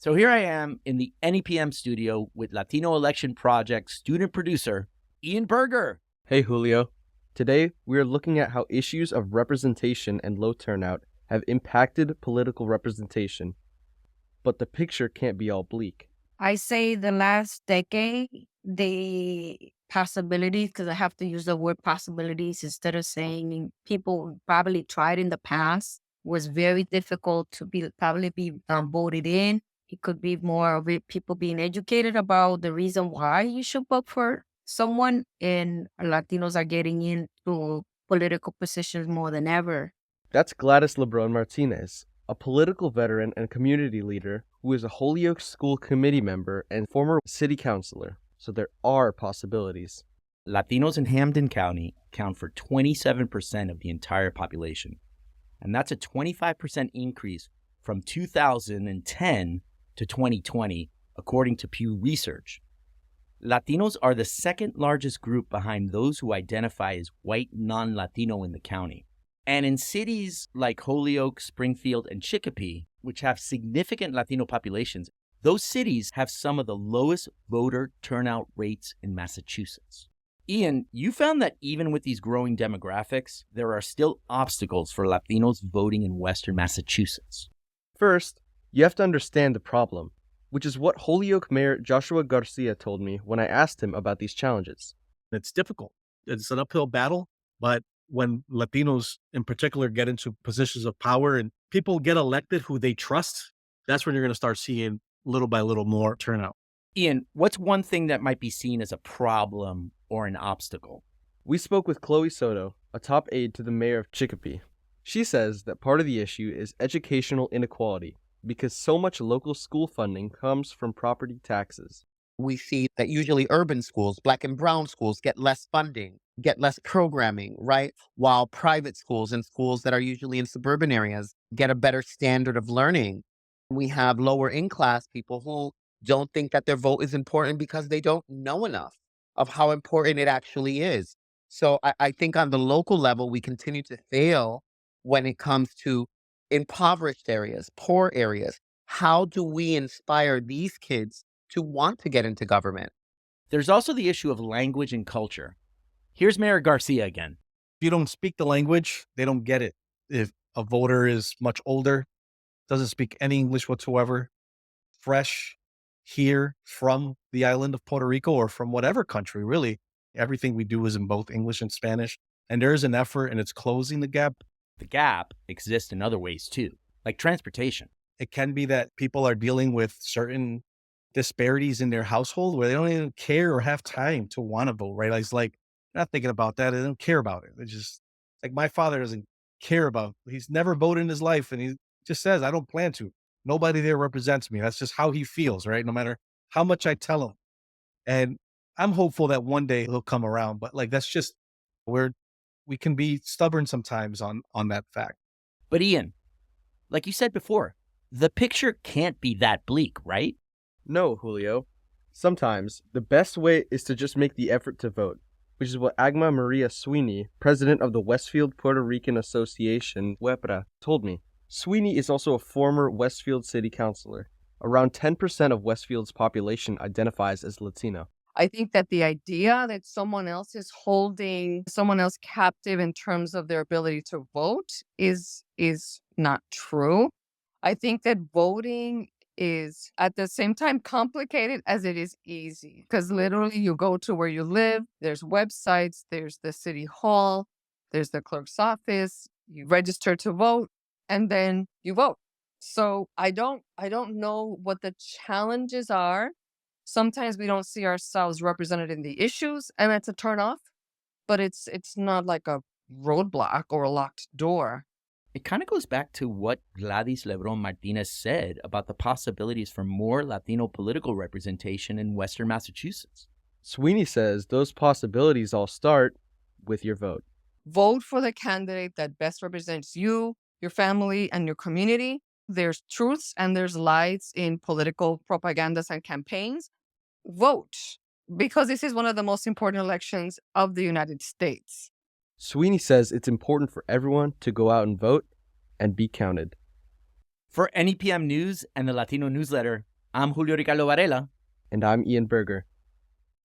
So here I am in the NEPM studio with Latino Election Project student producer, Ian Berger. Hey, Julio. Today, we are looking at how issues of representation and low turnout have impacted political representation. But the picture can't be all bleak. I say the last decade, the possibilities, because I have to use the word possibilities instead of saying people probably tried in the past, was very difficult to probably be voted in. It could be more of it, people being educated about the reason why you should vote for someone, and Latinos are getting into political positions more than ever. That's Gladys Lebron Martinez, a political veteran and community leader who is a Holyoke School Committee member and former city councilor. So there are possibilities. Latinos in Hampden County account for 27% of the entire population. And that's a 25% increase from 2010 to 2020, according to Pew Research. Latinos are the second largest group behind those who identify as white non-Latino in the county. And in cities like Holyoke, Springfield, and Chicopee, which have significant Latino populations, those cities have some of the lowest voter turnout rates in Massachusetts. Ian, you found that even with these growing demographics, there are still obstacles for Latinos voting in Western Massachusetts. First, you have to understand the problem, which is what Holyoke Mayor Joshua Garcia told me when I asked him about these challenges. It's difficult. It's an uphill battle, but when Latinos in particular get into positions of power and people get elected who they trust, that's when you're going to start seeing little by little more turnout. Ian, what's one thing that might be seen as a problem or an obstacle? We spoke with Chloe Soto, a top aide to the mayor of Chicopee. She says that part of the issue is educational inequality because so much local school funding comes from property taxes. We see that usually urban schools, Black and brown schools, get less funding, get less programming, right? While private schools and schools that are usually in suburban areas get a better standard of learning. We have lower in class people who don't think that their vote is important because they don't know enough of how important it actually is. So I think on the local level, we continue to fail when it comes to impoverished areas, poor areas. How do we inspire these kids to want to get into government? There's also the issue of language and culture. Here's Mayor Garcia again. If you don't speak the language, they don't get it. If a voter is much older, doesn't speak any English whatsoever, fresh here from the island of Puerto Rico or from whatever country, really, everything we do is in both English and Spanish. And there is an effort and it's closing the gap. The gap exists in other ways too, like transportation. It can be that people are dealing with certain disparities in their household where they don't even care or have time to want to vote, right? It's like, not thinking about that. They don't care about it. It's just like my father doesn't care about, he's never voted in his life. And he just says, I don't plan to. Nobody there represents me. That's just how he feels, right? No matter how much I tell him. And I'm hopeful that one day he'll come around, but like, that's just where we can be stubborn sometimes on that fact. But Ian, like you said before, the picture can't be that bleak, right? No, Julio. Sometimes the best way is to just make the effort to vote, which is what Agma Maria Sweeney, president of the Westfield Puerto Rican Association, WEPRA, told me. Sweeney is also a former Westfield city councilor. Around 10% of Westfield's population identifies as Latino. I think that the idea that someone else is holding someone else captive in terms of their ability to vote is not true. I think that voting is at the same time complicated as it is easy, because literally you go to where you live, there's websites, there's the city hall, there's the clerk's office, you register to vote, and then you vote. So I don't know what the challenges are. Sometimes we don't see ourselves represented in the issues, and it's a turnoff, but it's not like a roadblock or a locked door. It kind of goes back to what Gladys Lebron Martinez said about the possibilities for more Latino political representation in Western Massachusetts. Sweeney says those possibilities all start with your vote. Vote for the candidate that best represents you, your family, and your community. There's truths and there's lies in political propagandas and campaigns. Vote, because this is one of the most important elections of the United States. Sweeney says it's important for everyone to go out and vote and be counted. For NEPM News and the Latino newsletter, I'm Julio Ricardo Varela. And I'm Ian Berger.